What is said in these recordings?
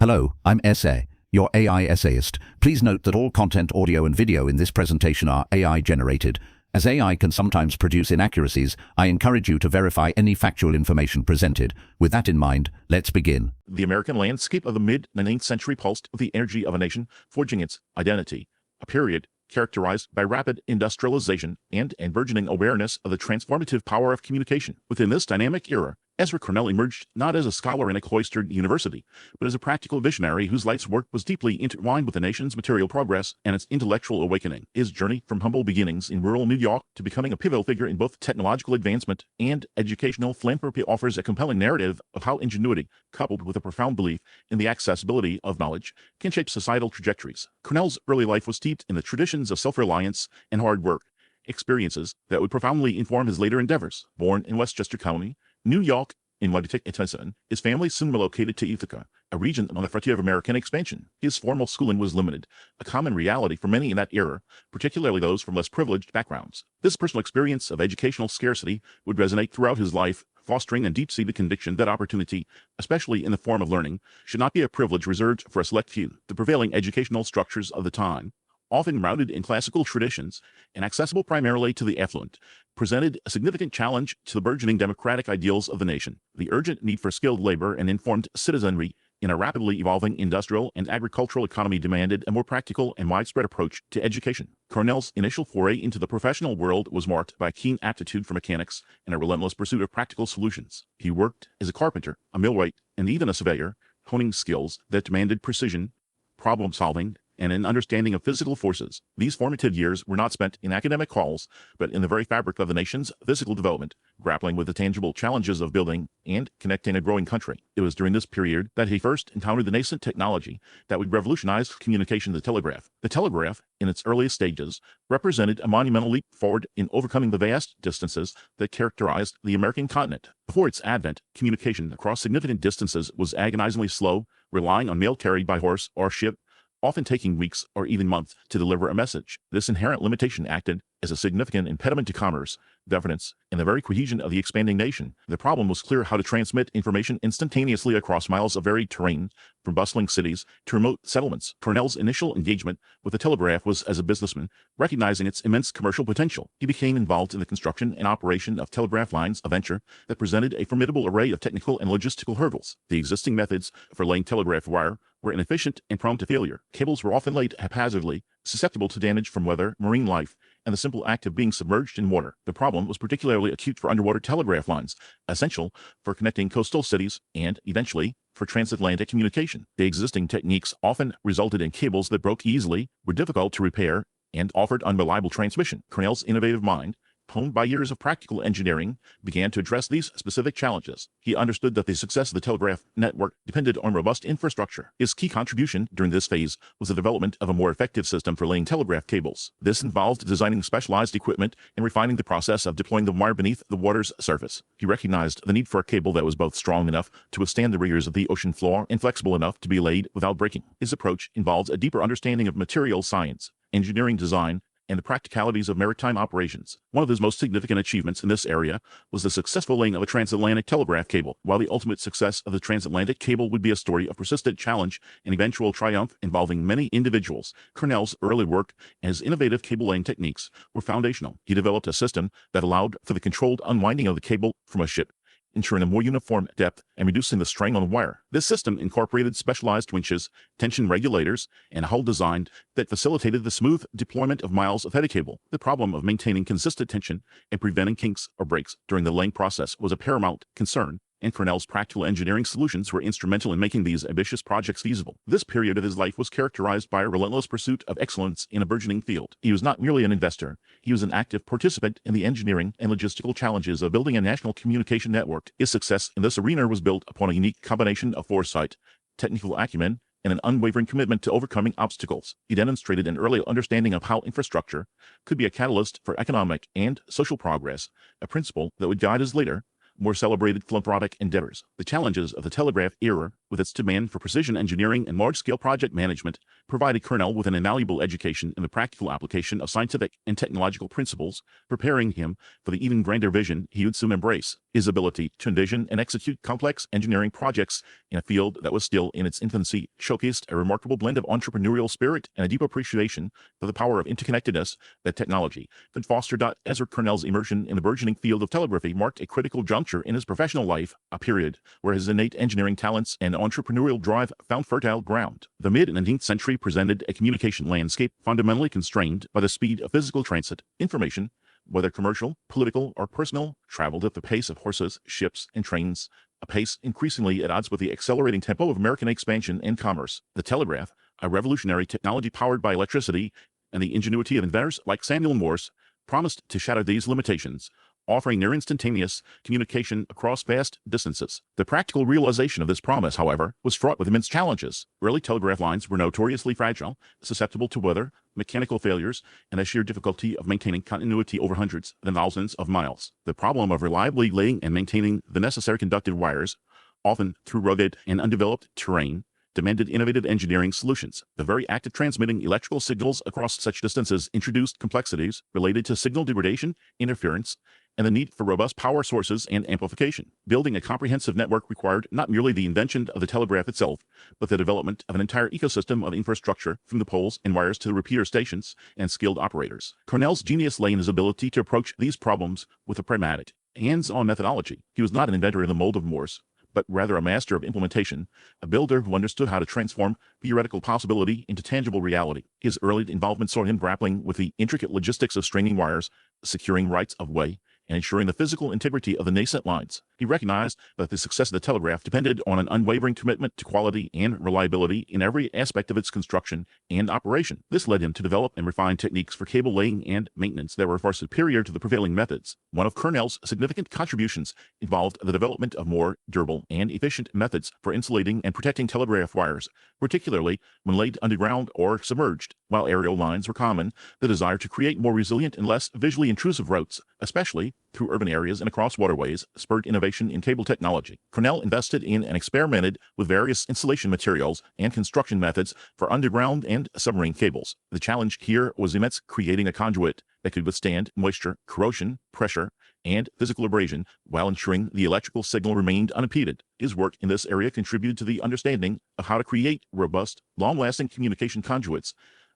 Hello, I'm Essay, your AI essayist. Please note that all content, audio and video in this presentation are AI generated. As AI can sometimes produce inaccuracies, I encourage you to verify any factual information presented. With that in mind, let's begin. The American landscape of the mid-19th century pulsed with the energy of a nation forging its identity, a period characterized by rapid industrialization and burgeoning awareness of the transformative power of communication. Within this dynamic era, Ezra Cornell emerged not as a scholar in a cloistered university, but as a practical visionary whose life's work was deeply intertwined with the nation's material progress and its intellectual awakening. His journey from humble beginnings in rural New York to becoming a pivotal figure in both technological advancement and educational philanthropy offers a compelling narrative of how ingenuity, coupled with a profound belief in the accessibility of knowledge, can shape societal trajectories. Cornell's early life was steeped in the traditions of self-reliance and hard work, experiences that would profoundly inform his later endeavors. Born in Westchester County, New York, in what his family soon relocated to Ithaca, a region on the frontier of American expansion. His formal schooling was limited, a common reality for many in that era, particularly those from less privileged backgrounds. This personal experience of educational scarcity would resonate throughout his life, fostering a deep-seated conviction that opportunity, especially in the form of learning, should not be a privilege reserved for a select few. The prevailing educational structures of the time, often rooted in classical traditions and accessible primarily to the affluent, presented a significant challenge to the burgeoning democratic ideals of the nation. The urgent need for skilled labor and informed citizenry in a rapidly evolving industrial and agricultural economy demanded a more practical and widespread approach to education. Cornell's initial foray into the professional world was marked by a keen aptitude for mechanics and a relentless pursuit of practical solutions. He worked as a carpenter, a millwright, and even a surveyor, honing skills that demanded precision, problem-solving, and an understanding of physical forces. These formative years were not spent in academic halls, but in the very fabric of the nation's physical development, grappling with the tangible challenges of building and connecting a growing country. It was during this period that he first encountered the nascent technology that would revolutionize communication, the telegraph. The telegraph, in its earliest stages, represented a monumental leap forward in overcoming the vast distances that characterized the American continent. Before its advent, communication across significant distances was agonizingly slow, relying on mail carried by horse or ship, often taking weeks or even months to deliver a message. This inherent limitation acted as a significant impediment to commerce, governance, and the very cohesion of the expanding nation. The problem was clear: how to transmit information instantaneously across miles of varied terrain, from bustling cities to remote settlements. Cornell's initial engagement with the telegraph was as a businessman, recognizing its immense commercial potential. He became involved in the construction and operation of telegraph lines, a venture that presented a formidable array of technical and logistical hurdles. The existing methods for laying telegraph wire were inefficient and prone to failure. Cables were often laid haphazardly, susceptible to damage from weather, marine life, and the simple act of being submerged in water. The problem was particularly acute for underwater telegraph lines, essential for connecting coastal cities and, eventually, for transatlantic communication. The existing techniques often resulted in cables that broke easily, were difficult to repair, and offered unreliable transmission. Cornell's innovative mind, honed by years of practical engineering, began to address these specific challenges. He understood that the success of the telegraph network depended on robust infrastructure. His key contribution during this phase was the development of a more effective system for laying telegraph cables. This involved designing specialized equipment and refining the process of deploying the wire beneath the water's surface. He recognized the need for a cable that was both strong enough to withstand the rigors of the ocean floor and flexible enough to be laid without breaking. His approach involves a deeper understanding of material science, engineering design, and the practicalities of maritime operations. One of his most significant achievements in this area was the successful laying of a transatlantic telegraph cable. While the ultimate success of the transatlantic cable would be a story of persistent challenge and eventual triumph involving many individuals, Cornell's early work and his innovative cable laying techniques were foundational. He developed a system that allowed for the controlled unwinding of the cable from a ship, ensuring a more uniform depth and reducing the strain on the wire. This system incorporated specialized winches, tension regulators, and a hull design that facilitated the smooth deployment of miles of heavy cable. The problem of maintaining consistent tension and preventing kinks or breaks during the laying process was a paramount concern, and Cornell's practical engineering solutions were instrumental in making these ambitious projects feasible. This period of his life was characterized by a relentless pursuit of excellence in a burgeoning field. He was not merely an investor, he was an active participant in the engineering and logistical challenges of building a national communication network. His success in this arena was built upon a unique combination of foresight, technical acumen, and an unwavering commitment to overcoming obstacles. He demonstrated an early understanding of how infrastructure could be a catalyst for economic and social progress, a principle that would guide his later, more celebrated philanthropic endeavors. The challenges of the telegraph era with its demand for precision engineering and large-scale project management, provided Cornell with an invaluable education in the practical application of scientific and technological principles, preparing him for the even grander vision he would soon embrace. His ability to envision and execute complex engineering projects in a field that was still in its infancy showcased a remarkable blend of entrepreneurial spirit and a deep appreciation for the power of interconnectedness that technology could foster. Ezra Cornell's immersion in the burgeoning field of telegraphy marked a critical juncture in his professional life, a period where his innate engineering talents and entrepreneurial drive found fertile ground. The mid-19th century presented a communication landscape fundamentally constrained by the speed of physical transit. Information, whether commercial, political, or personal, traveled at the pace of horses, ships, and trains, a pace increasingly at odds with the accelerating tempo of American expansion and commerce. The telegraph, a revolutionary technology powered by electricity and the ingenuity of inventors like Samuel Morse, promised to shatter these limitations, offering near-instantaneous communication across vast distances. The practical realization of this promise, however, was fraught with immense challenges. Early telegraph lines were notoriously fragile, susceptible to weather, mechanical failures, and the sheer difficulty of maintaining continuity over hundreds, then thousands of miles. The problem of reliably laying and maintaining the necessary conductive wires, often through rugged and undeveloped terrain, demanded innovative engineering solutions. The very act of transmitting electrical signals across such distances introduced complexities related to signal degradation, interference, and the need for robust power sources and amplification. Building a comprehensive network required not merely the invention of the telegraph itself, but the development of an entire ecosystem of infrastructure, from the poles and wires to the repeater stations and skilled operators. Cornell's genius lay in his ability to approach these problems with a pragmatic, hands-on methodology. He was not an inventor in the mold of Morse, but rather a master of implementation, a builder who understood how to transform theoretical possibility into tangible reality. His early involvement saw him grappling with the intricate logistics of stringing wires, securing rights of way, and ensuring the physical integrity of the nascent lines. He recognized that the success of the telegraph depended on an unwavering commitment to quality and reliability in every aspect of its construction and operation. This led him to develop and refine techniques for cable laying and maintenance that were far superior to the prevailing methods. One of Cornell's significant contributions involved the development of more durable and efficient methods for insulating and protecting telegraph wires, particularly when laid underground or submerged. While aerial lines were common, the desire to create more resilient and less visually intrusive routes, especially through urban areas and across waterways, spurred innovation in cable technology. Cornell invested in and experimented with various insulation materials and construction methods for underground and submarine cables. The challenge here was immense, creating a conduit that could withstand moisture, corrosion, pressure, and physical abrasion while ensuring the electrical signal remained unimpeded. His work in this area contributed to the understanding of how to create robust, long-lasting communication conduits,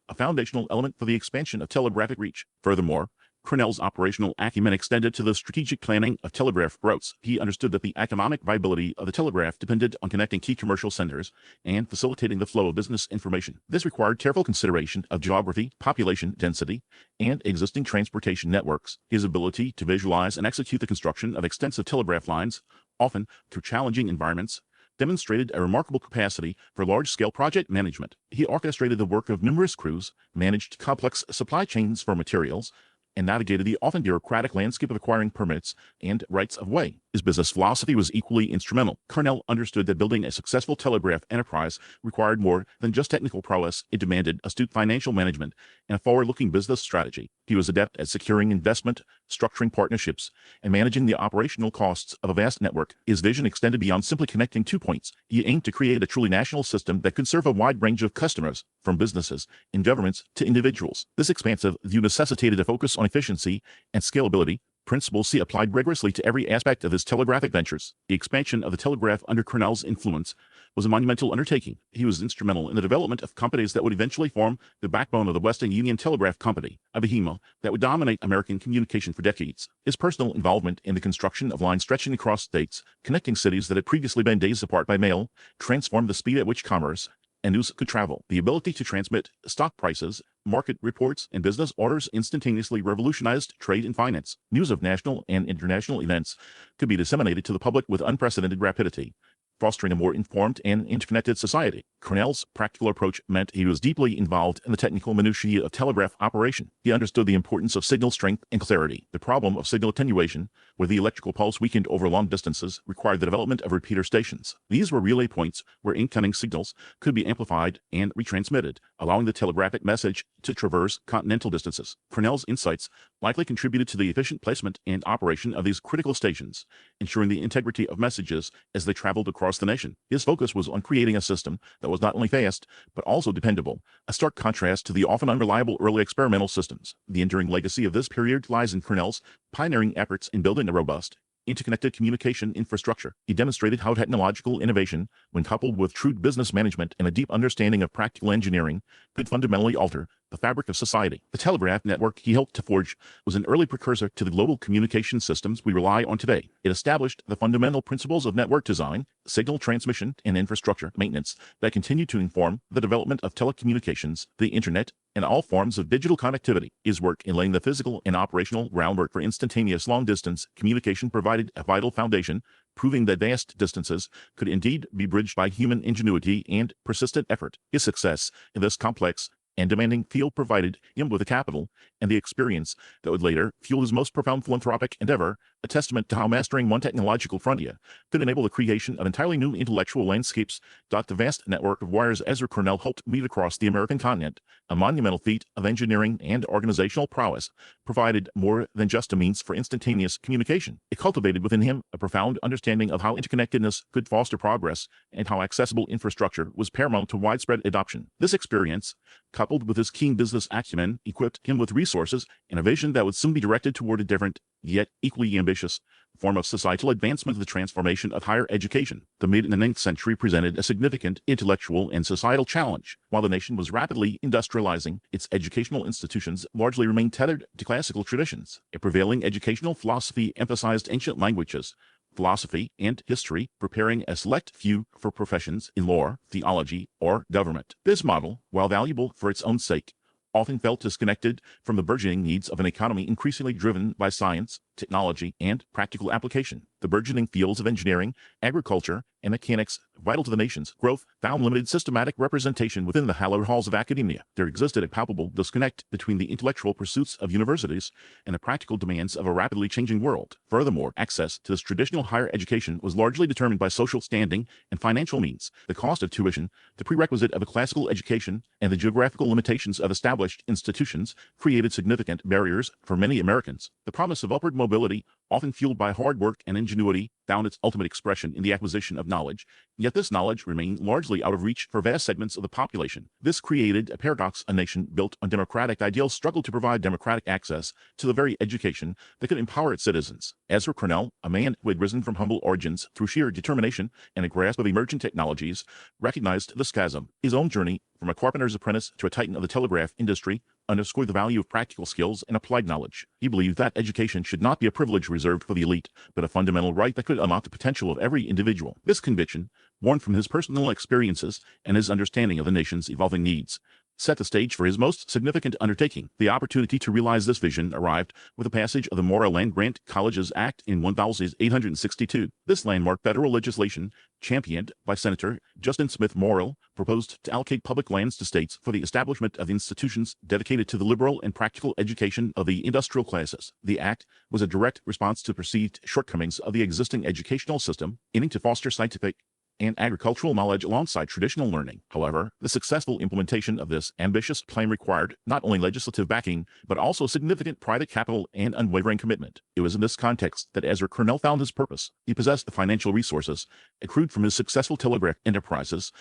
a foundational element for the expansion of telegraphic reach. Furthermore, Cornell's operational acumen extended to the strategic planning of telegraph routes. He understood that the economic viability of the telegraph depended on connecting key commercial centers and facilitating the flow of business information. This required careful consideration of geography, population density, and existing transportation networks. His ability to visualize and execute the construction of extensive telegraph lines, often through challenging environments, demonstrated a remarkable capacity for large-scale project management. He orchestrated the work of numerous crews, managed complex supply chains for materials, and navigated the often bureaucratic landscape of acquiring permits and rights of way. His business philosophy was equally instrumental. Cornell understood that building a successful telegraph enterprise required more than just technical prowess. It demanded astute financial management and a forward-looking business strategy. He was adept at securing investment, structuring partnerships, and managing the operational costs of a vast network. His vision extended beyond simply connecting 2 points. He aimed to create a truly national system that could serve a wide range of customers, from businesses and governments to individuals. This expansive view necessitated a focus on efficiency and scalability, principles he applied rigorously to every aspect of his telegraphic ventures. The expansion of the telegraph under Cornell's influence was a monumental undertaking. He was instrumental in the development of companies that would eventually form the backbone of the Western Union Telegraph Company, a behemoth that would dominate American communication for decades. His personal involvement in the construction of lines stretching across states, connecting cities that had previously been days apart by mail, transformed the speed at which commerce and news could travel. The ability to transmit stock prices, market reports, and business orders instantaneously revolutionized trade and finance. News of national and international events could be disseminated to the public with unprecedented rapidity, fostering a more informed and interconnected society. Cornell's practical approach meant he was deeply involved in the technical minutiae of telegraph operation. He understood the importance of signal strength and clarity. The problem of signal attenuation, where the electrical pulse weakened over long distances, required the development of repeater stations. These were relay points where incoming signals could be amplified and retransmitted, allowing the telegraphic message to traverse continental distances. Cornell's insights likely contributed to the efficient placement and operation of these critical stations, ensuring the integrity of messages as they traveled across the nation. His focus was on creating a system that was not only fast, but also dependable, a stark contrast to the often unreliable early experimental systems. The enduring legacy of this period lies in Cornell's pioneering efforts in building a robust, interconnected communication infrastructure. He demonstrated how technological innovation, when coupled with shrewd business management and a deep understanding of practical engineering, could fundamentally alter the fabric of society. The telegraph network he helped to forge was an early precursor to the global communication systems we rely on today. It established the fundamental principles of network design, signal transmission, and infrastructure maintenance that continue to inform the development of telecommunications, the internet, and all forms of digital connectivity. His work in laying the physical and operational groundwork for instantaneous long-distance communication provided a vital foundation, proving that vast distances could indeed be bridged by human ingenuity and persistent effort. His success in this complex and demanding field provided him with the capital and the experience that would later fuel his most profound philanthropic endeavor, a testament to how mastering one technological frontier could enable the creation of entirely new intellectual landscapes. The vast network of wires Ezra Cornell helped meet across the American continent, a monumental feat of engineering and organizational prowess, provided more than just a means for instantaneous communication. It cultivated within him a profound understanding of how interconnectedness could foster progress and how accessible infrastructure was paramount to widespread adoption. This experience, coupled with his keen business acumen, equipped him with resources and a vision that would soon be directed toward a different, yet equally ambitious, form of societal advancement of the transformation of higher education. The mid-19th century presented a significant intellectual and societal challenge. While the nation was rapidly industrializing, its educational institutions largely remained tethered to classical traditions. A prevailing educational philosophy emphasized ancient languages, philosophy, and history, preparing a select few for professions in law, theology, or government. This model, while valuable for its own sake, often felt disconnected from the burgeoning needs of an economy increasingly driven by science, technology, and practical application. The burgeoning fields of engineering, agriculture, and mechanics, vital to the nation's growth, found limited systematic representation within the hallowed halls of academia. There existed a palpable disconnect between the intellectual pursuits of universities and the practical demands of a rapidly changing world. Furthermore, access to this traditional higher education was largely determined by social standing and financial means. The cost of tuition, the prerequisite of a classical education, and the geographical limitations of established institutions created significant barriers for many Americans. The promise of upward mobility, often fueled by hard work and ingenuity, found its ultimate expression in the acquisition of knowledge, yet this knowledge remained largely out of reach for vast segments of the population. This created a paradox. A nation built on democratic ideals struggled to provide democratic access to the very education that could empower its citizens. Ezra Cornell, a man who had risen from humble origins through sheer determination and a grasp of emerging technologies, recognized this chasm. His own journey from a carpenter's apprentice to a titan of the telegraph industry underscored the value of practical skills and applied knowledge. He believed that education should not be a privilege reserved for the elite, but a fundamental right that could unlock the potential of every individual. This conviction, born from his personal experiences and his understanding of the nation's evolving needs, set the stage for his most significant undertaking. The opportunity to realize this vision arrived with the passage of the Morrill Land Grant Colleges Act in 1862. This landmark federal legislation, championed by Senator Justin Smith Morrill, proposed to allocate public lands to states for the establishment of institutions dedicated to the liberal and practical education of the industrial classes. The act was a direct response to perceived shortcomings of the existing educational system, aiming to foster scientific and agricultural knowledge alongside traditional learning. However, the successful implementation of this ambitious plan required not only legislative backing, but also significant private capital and unwavering commitment. It was in this context that Ezra Cornell found his purpose. He possessed the financial resources accrued from his successful telegraph enterprises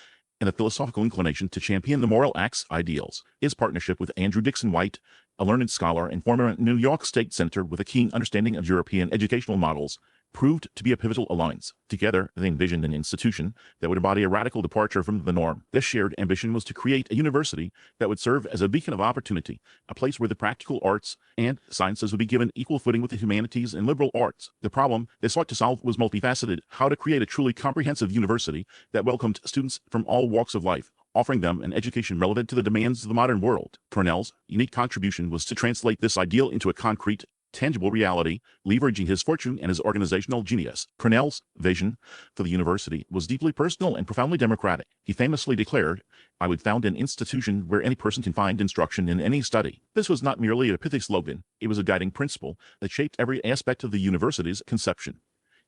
and the philosophical inclination to champion the Morrill Act's ideals. His partnership with Andrew Dixon White, a learned scholar and former New York State Senator with a keen understanding of European educational models, proved to be a pivotal alliance. Together, they envisioned an institution that would embody a radical departure from the norm. This shared ambition was to create a university that would serve as a beacon of opportunity, a place where the practical arts and sciences would be given equal footing with the humanities and liberal arts. The problem they sought to solve was multifaceted: how to create a truly comprehensive university that welcomed students from all walks of life, offering them an education relevant to the demands of the modern world. Cornell's unique contribution was to translate this ideal into a concrete, tangible reality, leveraging his fortune and his organizational genius. Cornell's vision for the university was deeply personal and profoundly democratic. He famously declared, "I would found an institution where any person can find instruction in any study." This was not merely a pithy slogan, it was a guiding principle that shaped every aspect of the university's conception.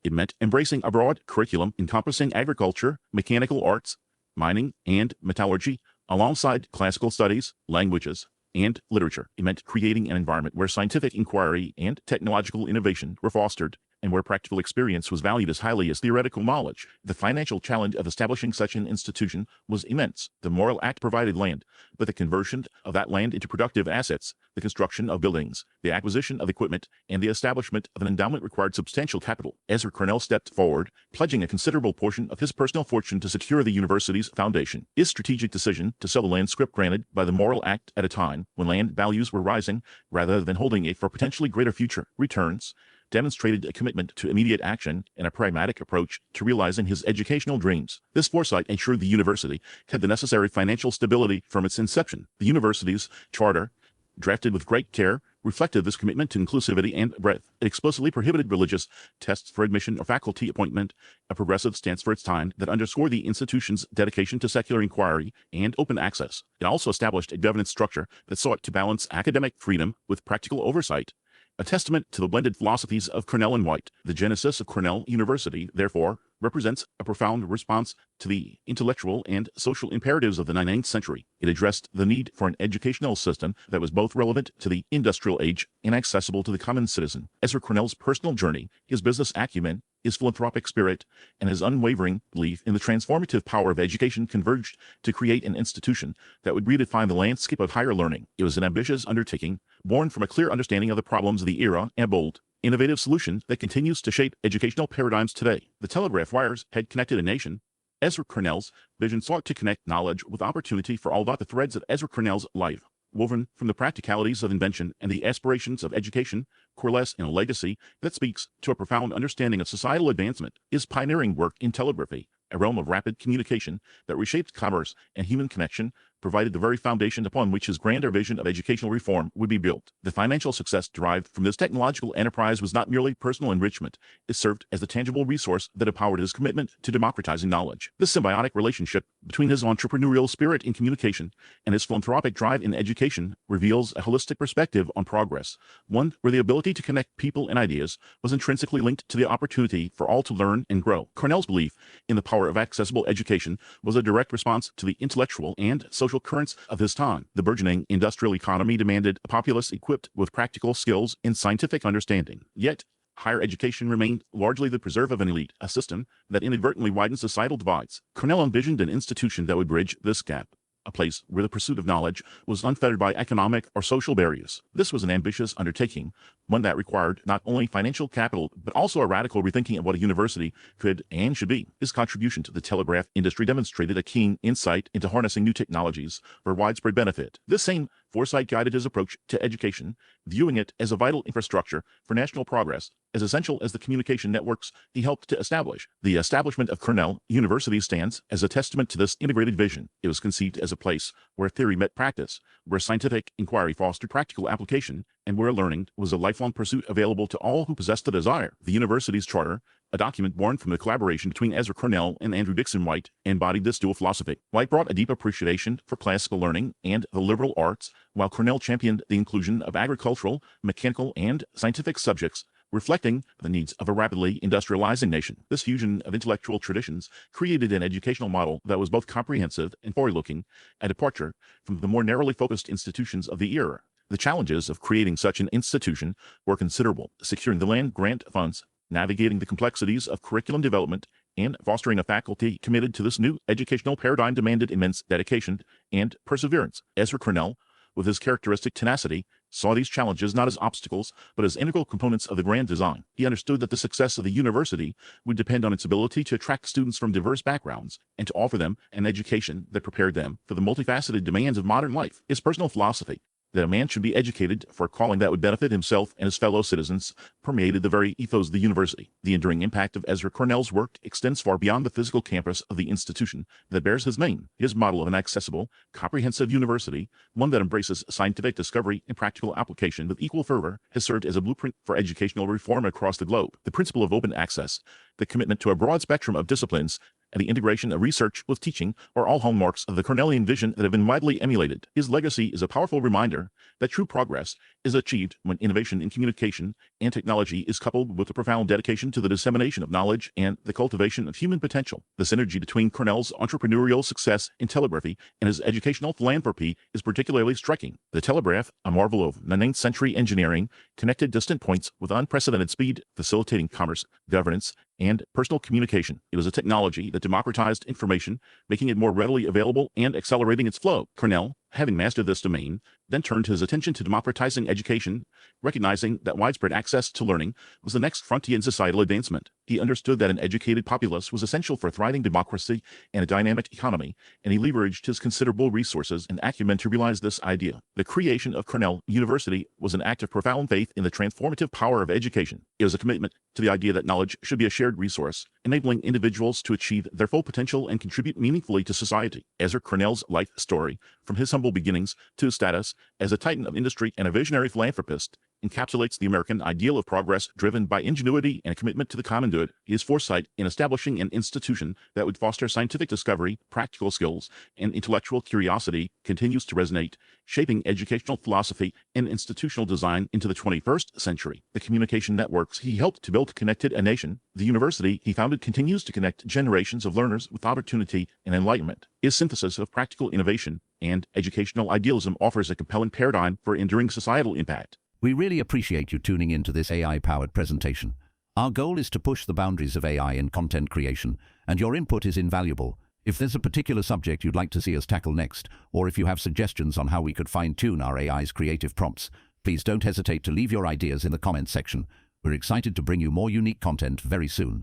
It meant embracing a broad curriculum encompassing agriculture, mechanical arts, mining, and metallurgy, alongside classical studies, languages, and literature. It meant creating an environment where scientific inquiry and technological innovation were fostered, and where practical experience was valued as highly as theoretical knowledge. The financial challenge of establishing such an institution was immense. The Morrill Act provided land, but the conversion of that land into productive assets, the construction of buildings, the acquisition of equipment, and the establishment of an endowment required substantial capital. Ezra Cornell stepped forward, pledging a considerable portion of his personal fortune to secure the university's foundation. His strategic decision to sell the land scrip granted by the Morrill Act at a time when land values were rising, rather than holding it for potentially greater future returns, demonstrated a commitment to immediate action and a pragmatic approach to realizing his educational dreams. This foresight ensured the university had the necessary financial stability from its inception. The university's charter, drafted with great care, reflected this commitment to inclusivity and breadth. It explicitly prohibited religious tests for admission or faculty appointment, a progressive stance for its time that underscored the institution's dedication to secular inquiry and open access. It also established a governance structure that sought to balance academic freedom with practical oversight, a testament to the blended philosophies of Cornell and White. The genesis of Cornell University, therefore, represents a profound response to the intellectual and social imperatives of the 19th century. It addressed the need for an educational system that was both relevant to the industrial age and accessible to the common citizen. Ezra Cornell's personal journey, his business acumen, his philanthropic spirit, and his unwavering belief in the transformative power of education converged to create an institution that would redefine the landscape of higher learning. It was an ambitious undertaking, born from a clear understanding of the problems of the era and bold, innovative solution that continues to shape educational paradigms today. The telegraph wires had connected a nation. Ezra Cornell's vision sought to connect knowledge with opportunity for all. The threads of Ezra Cornell's life, woven from the practicalities of invention and the aspirations of education, coalesce in a legacy that speaks to a profound understanding of societal advancement. His pioneering work in telegraphy, a realm of rapid communication that reshaped commerce and human connection, provided the very foundation upon which his grander vision of educational reform would be built. The financial success derived from this technological enterprise was not merely personal enrichment. It served as the tangible resource that empowered his commitment to democratizing knowledge. This symbiotic relationship between his entrepreneurial spirit in communication and his philanthropic drive in education reveals a holistic perspective on progress, one where the ability to connect people and ideas was intrinsically linked to the opportunity for all to learn and grow. Cornell's belief in the power of accessible education was a direct response to the intellectual and social currents of his time. The burgeoning industrial economy demanded a populace equipped with practical skills and scientific understanding. Yet, higher education remained largely the preserve of an elite, a system that inadvertently widened societal divides. Cornell envisioned an institution that would bridge this gap, a place where the pursuit of knowledge was unfettered by economic or social barriers. This was an ambitious undertaking, one that required not only financial capital, but also a radical rethinking of what a university could and should be. His contribution to the telegraph industry demonstrated a keen insight into harnessing new technologies for widespread benefit. This same foresight guided his approach to education, viewing it as a vital infrastructure for national progress, as essential as the communication networks he helped to establish. The establishment of Cornell University stands as a testament to this integrated vision. It was conceived as a place where theory met practice, where scientific inquiry fostered practical application, and where learning was a lifelong pursuit available to all who possessed the desire. The university's charter, a document born from the collaboration between Ezra Cornell and Andrew Dixon White, embodied this dual philosophy. White brought a deep appreciation for classical learning and the liberal arts, while Cornell championed the inclusion of agricultural, mechanical, and scientific subjects, reflecting the needs of a rapidly industrializing nation. This fusion of intellectual traditions created an educational model that was both comprehensive and forward-looking, a departure from the more narrowly focused institutions of the era. The challenges of creating such an institution were considerable: securing the land grant funds, navigating the complexities of curriculum development, and fostering a faculty committed to this new educational paradigm demanded immense dedication and perseverance. Ezra Cornell, with his characteristic tenacity, saw these challenges not as obstacles, but as integral components of the grand design. He understood that the success of the university would depend on its ability to attract students from diverse backgrounds and to offer them an education that prepared them for the multifaceted demands of modern life. His personal philosophy, That a man should be educated for a calling that would benefit himself and his fellow citizens permeated the very ethos of the university. The enduring impact of Ezra Cornell's work extends far beyond the physical campus of the institution that bears his name. His model of an accessible, comprehensive university, one that embraces scientific discovery and practical application with equal fervor, has served as a blueprint for educational reform across the globe. The principle of open access, the commitment to a broad spectrum of disciplines, and the integration of research with teaching are all hallmarks of the Cornellian vision that have been widely emulated. His legacy is a powerful reminder that true progress is achieved when innovation in communication and technology is coupled with a profound dedication to the dissemination of knowledge and the cultivation of human potential. The synergy between Cornell's entrepreneurial success in telegraphy and his educational philanthropy is particularly striking. The Telegraph, a marvel of 19th century engineering, connected distant points with unprecedented speed, facilitating commerce, governance, and personal communication. It was a technology that democratized information, making it more readily available and accelerating its flow. Cornell, having mastered this domain, then turned his attention to democratizing education, recognizing that widespread access to learning was the next frontier in societal advancement. He understood that an educated populace was essential for a thriving democracy and a dynamic economy, and he leveraged his considerable resources and acumen to realize this idea. The creation of Cornell University was an act of profound faith in the transformative power of education. It was a commitment to the idea that knowledge should be a shared resource, enabling individuals to achieve their full potential and contribute meaningfully to society. Ezra Cornell's life story, from his humble beginnings to his status as a titan of industry and a visionary philanthropist, encapsulates the American ideal of progress driven by ingenuity and a commitment to the common good. His foresight in establishing an institution that would foster scientific discovery, practical skills, and intellectual curiosity continues to resonate, shaping educational philosophy and institutional design into the 21st century. The communication networks he helped to build connected a nation. The university he founded continues to connect generations of learners with opportunity and enlightenment. His synthesis of practical innovation and educational idealism offers a compelling paradigm for enduring societal impact. We really appreciate you tuning into this AI-powered presentation. Our goal is to push the boundaries of AI in content creation, and your input is invaluable. If there's a particular subject you'd like to see us tackle next, or if you have suggestions on how we could fine-tune our AI's creative prompts, please don't hesitate to leave your ideas in the comments section. We're excited to bring you more unique content very soon.